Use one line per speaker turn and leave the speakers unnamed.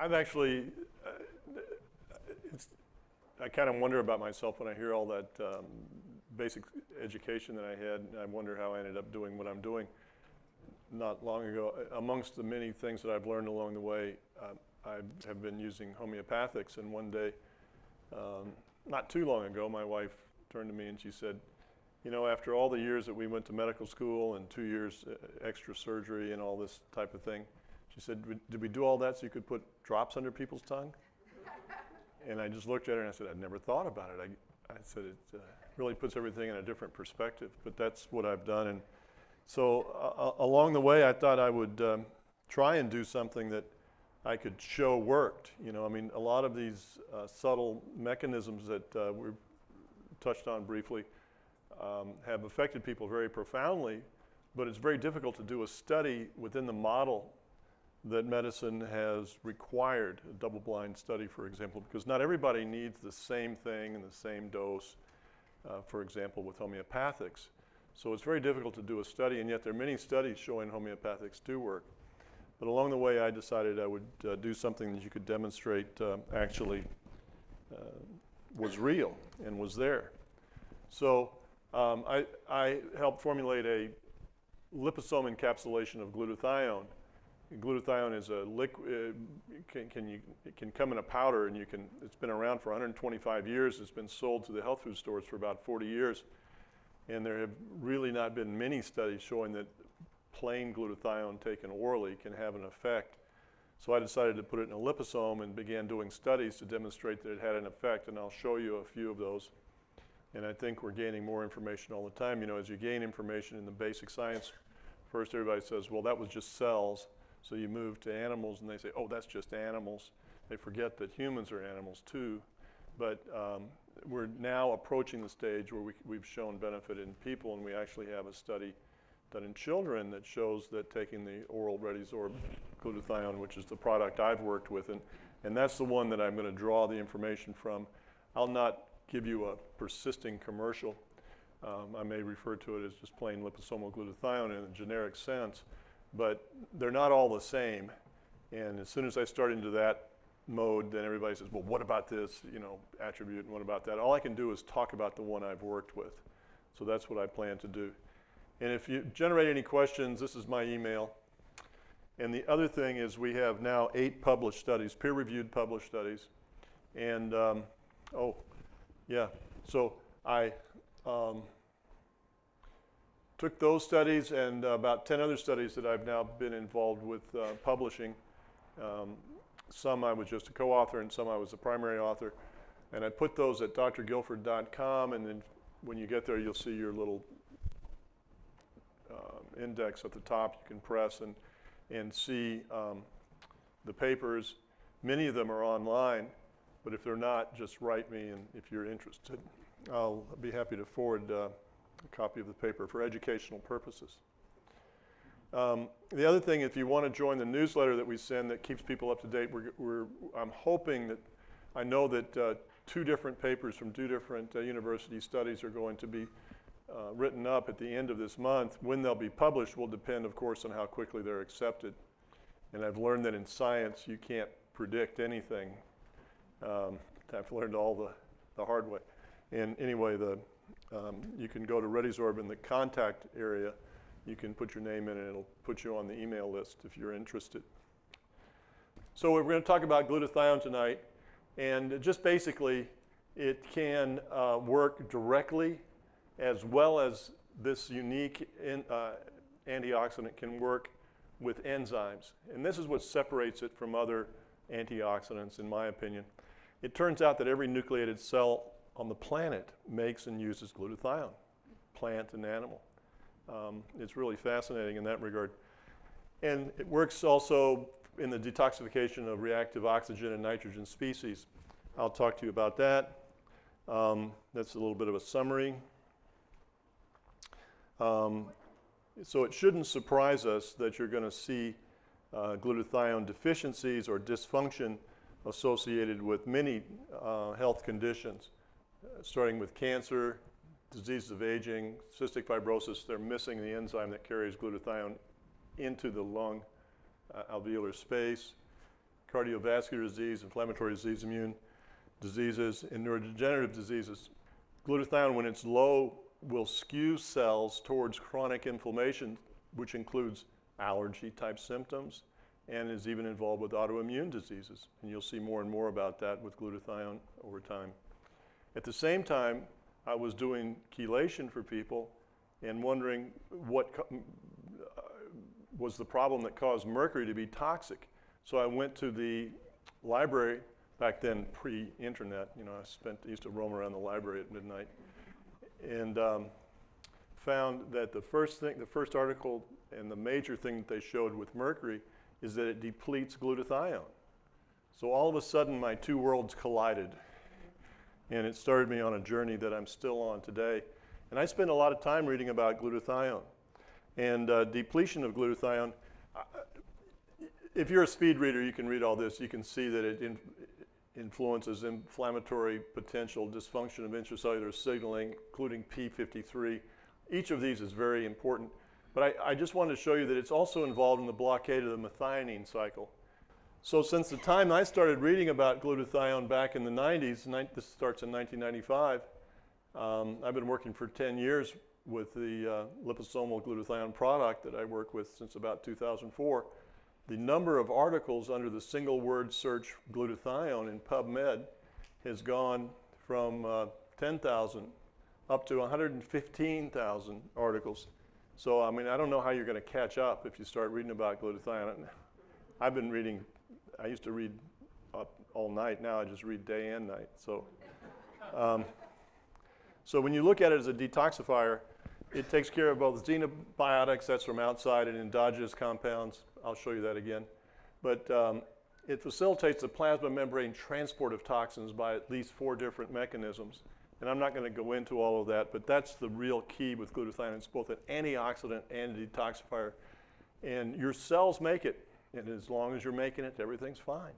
I've actually, I kind of wonder about myself when I hear all that basic education that I had. I wonder how I ended up doing what I'm doing. Not long ago, amongst the many things that I've learned along the way, I have been using homeopathics, and one day, not too long ago, my wife turned to me and she said, you know, after all the years that we went to medical school and 2 years extra surgery and all this type of thing, she said, did we do all that so you could put drops under people's tongue? And I just looked at her and I said, I'd never thought about it. I said, it really puts everything in a different perspective, but that's what I've done. And so along the way, I thought I would try and do something that I could show worked. You know, I mean, a lot of these subtle mechanisms that we've touched on briefly have affected people very profoundly, but it's very difficult to do a study within the model that medicine has required, a double-blind study, for example, because not everybody needs the same thing in the same dose, for example, with homeopathics. So it's very difficult to do a study, and yet there are many studies showing homeopathics do work. But along the way, I decided I would do something that you could demonstrate actually was real and was there. So I helped formulate a liposome encapsulation of glutathione. Glutathione is a liquid, it can come in a powder, and it's been around for 125 years. It's been sold to the health food stores for about 40 years. And there have really not been many studies showing that plain glutathione taken orally can have an effect. So I decided to put it in a liposome and began doing studies to demonstrate that it had an effect, and I'll show you a few of those. And I think we're gaining more information all the time. You know, as you gain information in the basic science, first everybody says, well, that was just cells. So you move to animals and they say, oh, that's just animals. They forget that humans are animals too. But we're now approaching the stage where we've shown benefit in people, and we actually have a study done in children that shows that taking the oral ready-sorbed glutathione, which is the product I've worked with, and that's the one that I'm going to draw the information from. I'll not give you a persisting commercial. I may refer to it as just plain liposomal glutathione in a generic sense, but they're not all the same. And as soon as I start into that mode, then everybody says, well, what about this, you know, attribute, and what about that? All I can do is talk about the one I've worked with. So that's what I plan to do. And if you generate any questions, this is my email. And the other thing is we have now 8 published studies, peer-reviewed published studies. And, oh, yeah, so I took those studies and about 10 other studies that I've now been involved with publishing. Some I was just a co-author, and some I was the primary author. And I put those at drguilford.com, and then when you get there, you'll see your little index at the top. You can press and see the papers. Many of them are online, but if they're not, just write me, and if you're interested, I'll be happy to forward a copy of the paper for educational purposes. The other thing, if you want to join the newsletter that we send that keeps people up to date, I'm hoping that, I know that 2 different papers from 2 different university studies are going to be written up at the end of this month. When they'll be published will depend, of course, on how quickly they're accepted. And I've learned that in science, you can't predict anything. I've learned all the hard way. And anyway, you can go to ReadySorb in the contact area. You can put your name in, and it'll put you on the email list if you're interested. So we're going to talk about glutathione tonight. And just basically, it can work directly, as well as this unique antioxidant can work with enzymes. And this is what separates it from other antioxidants, in my opinion. It turns out that every nucleated cell on the planet makes and uses glutathione, plant and animal. It's really fascinating in that regard. And it works also in the detoxification of reactive oxygen and nitrogen species. I'll talk to you about that. That's a little bit of a summary. So it shouldn't surprise us that you're going to see glutathione deficiencies or dysfunction associated with many health conditions, starting with cancer, diseases of aging, cystic fibrosis. They're missing the enzyme that carries glutathione into the lung alveolar space. cardiovascular disease, inflammatory disease, immune diseases, and neurodegenerative diseases. Glutathione, when it's low, will skew cells towards chronic inflammation, which includes allergy-type symptoms, and is even involved with autoimmune diseases. And you'll see more and more about that with glutathione over time. At the same time, I was doing chelation for people and wondering what was the problem that caused mercury to be toxic. So I went to the library, back then pre-internet, you know, I used to roam around the library at midnight, and found that the first article and the major thing that they showed with mercury is that it depletes glutathione. So all of a sudden my two worlds collided, and it started me on a journey that I'm still on today. And I spend a lot of time reading about glutathione and depletion of glutathione. If you're a speed reader, you can read all this. You can see that it influences inflammatory potential, dysfunction of intracellular signaling, including P53. Each of these is very important. But I just wanted to show you that it's also involved in the blockade of the methionine cycle. So since the time I started reading about glutathione back in the 90s, this starts in 1995, I've been working for 10 years with the liposomal glutathione product that I work with since about 2004. The number of articles under the single word search glutathione in PubMed has gone from 10,000 up to 115,000 articles. So, I mean, I don't know how you're going to catch up if you start reading about glutathione. I've been reading, I used to read all night. Now I just read day and night. So, so when you look at it as a detoxifier, it takes care of both xenobiotics, that's from outside, and endogenous compounds. I'll show you that again. But it facilitates the plasma membrane transport of toxins by at least 4 different mechanisms. And I'm not going to go into all of that, but that's the real key with glutathione. It's both an antioxidant and a detoxifier. And your cells make it. And as long as you're making it, everything's fine.